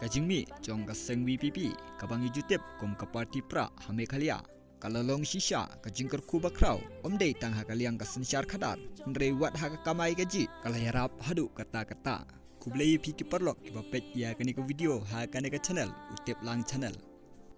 Kajingmi jong kaseng VPP kabang YouTube kom ka parti pra hame khalia kalalong shisha kajingker kuba kraw omdei tang hakaliang kasensyar khadar ndrei wat haka kamai gaji kalayarap hadu kata-kata kublei pi ki perlok ki bapet ya kani ko video ha kani ka channel utep lang channel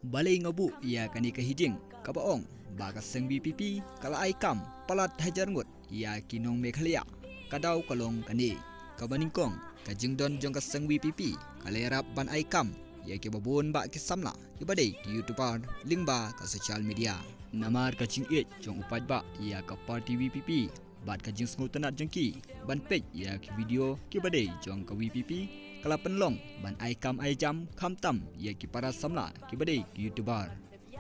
balai ngabu ya kani ka hiding kabaong ba kaseng VPP kala aikam palat hajar ngut ya kinong mekhalia kadau kalong kani kabaningkong kajingdon jong kaseng VPP kalayarap ban aikam ya ki babon ba ki samla ki badai ki youtuber lingba ka social media namar kajing it jong upat ba ya ka party VPP bat kajing smutanat jengki ban page ya ki video ki badai jong ka VPP kala penlong ban aikam aijam khamtam ya ki para samla ki badai ki youtuber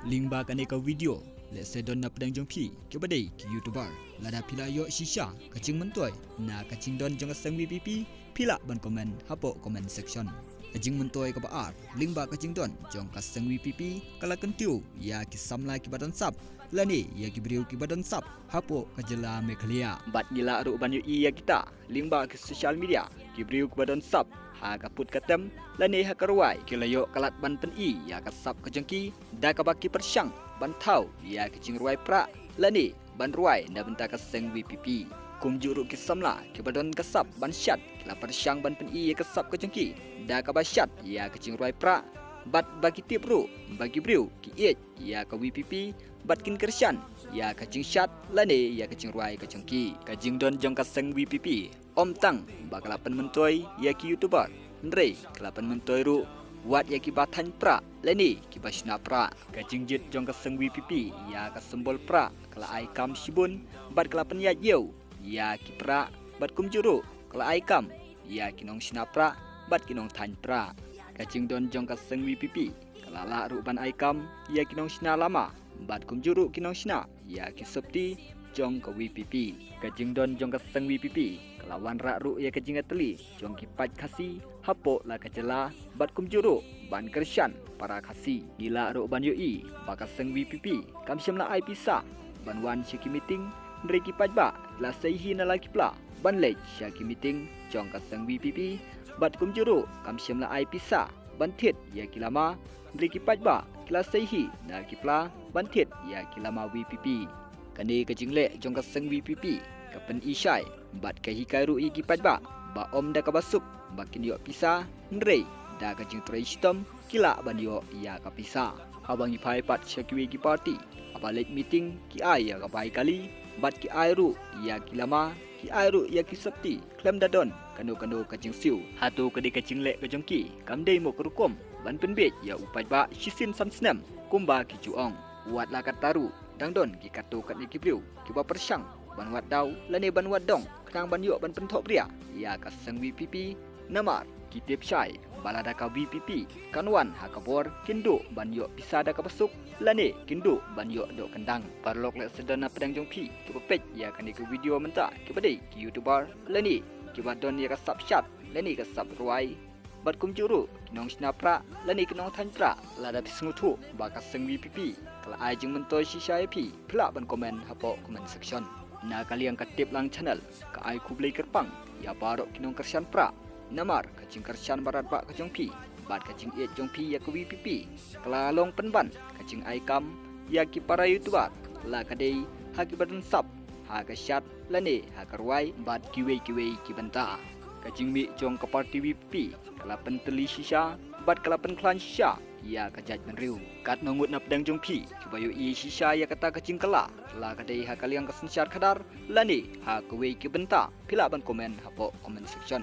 lingba ka ne ka video let's say don na pedang jong pi ki badai ki youtuber lada pila yo shisha kajing mentoy na kajing don jong kaseng VPP pila ban komen hapo comment section kajing mentoy ka baar lingba kajing don jong kaseng VPP kala kentiu ya ki samla ki badan sap lani ya ki beriu ki badan sap hapo kajela mekhalia bat gila ru ban yu ya kita lingba ki social media ki beriu ki badan sap ha kaput katem lani ha karwai ki layo kalat ban pen i ya ka sap kajengki da ka baki persyang ban thau ya ki jing ruai pra lani ban ruai na benta kaseng VPP kum juru ki samla ki badan kasap ban syat kila persyang ban pen i ya kasap kajengki da ka basyat ya ki jing ruai pra bat bagi tip ru bagi beriu ki it ya ka VPP bat kin kersyan ya kajing syat lani ya kajing ruai kajengki kajing don jong kaseng VPP om tang bakalapan mentoy ya ki youtuber ndrei kelapan mentoy ru wat ya ki batan pra lani ki basna pra kajing jit jong kaseng VPP ya ka sembol pra kala aikam sibun bat kelapan ya yeu ya ki pra bat kum juru kala aikam ya kinong sina pra bat kinong tan pra kajing don jong kaseng VPP kala la ru ban aikam ya kinong sina lama bat kum juru kinong sina ya ki septi jong ka VPP kajing don jong kaseng VPP lawan rak ru ya kajing ateli jong kipat kasi hapo la kajela bat kum juru ban kersyan para kasi gila ru ban yui bakaseng VPP kam syam la ai pisa ban wan syaki meeting ndri kipat ba la saihi na laki pla ban lej syaki meeting jong kaseng VPP bat kum juru kam syam la ai pisa ban thet ya kilama ndri kipat ba kila saihi na kipla ban thet ya kilama VPP kani kajing le jong kaseng VPP kapen isyai bat kahikai ru igi pajba ba om da kabasup bakin yo pisa ndrei da kajing trai sistem kila ban yo ya ka pisa habang ipai pat syakwi gi party apa late meeting ki ai ya ka bai kali bat ki ai ru ya kilama ki ai ru ya ki sakti klem dadon kanu kajing siu hatu kadi kajing le kajong ki kamdei mo kerukom ban penbet ya upajba sisin sansnem kumba ki juong wat la kataru dangdon ki katu kat ni ki briu ki ba persyang ban wat dau lani ban wat dong kang ban yok ban pentok pria ya kaseng VPP namar kitip syai balada ka VPP kanwan hakabor kindo ban yok pisada ka besuk lani kindo ban yok dok kendang parlok le sedana pedang jongpi tu pej ya kani ke video menta ke badai ki youtuber lani ki badon ya kasap syat lani kasap ruai bat kum juru kinong snapra lani kinong tanpra lada pisngutu ba kaseng VPP kala ajing mentoy shisha ip pla ban komen hapo comment section na kaliang katip lang channel ka ai kublai kerpang ya barok kinong kersyan pra namar kajing kersyan barat ba kajong pi bat kajing it jong pi ya ku VPP kelalong penban kajing aikam ya ki para youtuber la kadai haki badan sap ha ka syat lane ha karwai bat kiwe ki benta kajing mi jong ka party VPP kalapan teli shisha bat kalapan klan shisha ya kajat menriu kat nongut na pedang jong pi kibayu i shisha ya kata kajing kala la kadai ha kaliang kasensyar khadar lani ha kuwe ki benta pila ban komen hapo comment section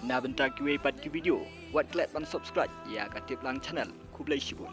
na benta kiwe pat ki video wat klet ban subscribe ya katip lang channel kublai shibun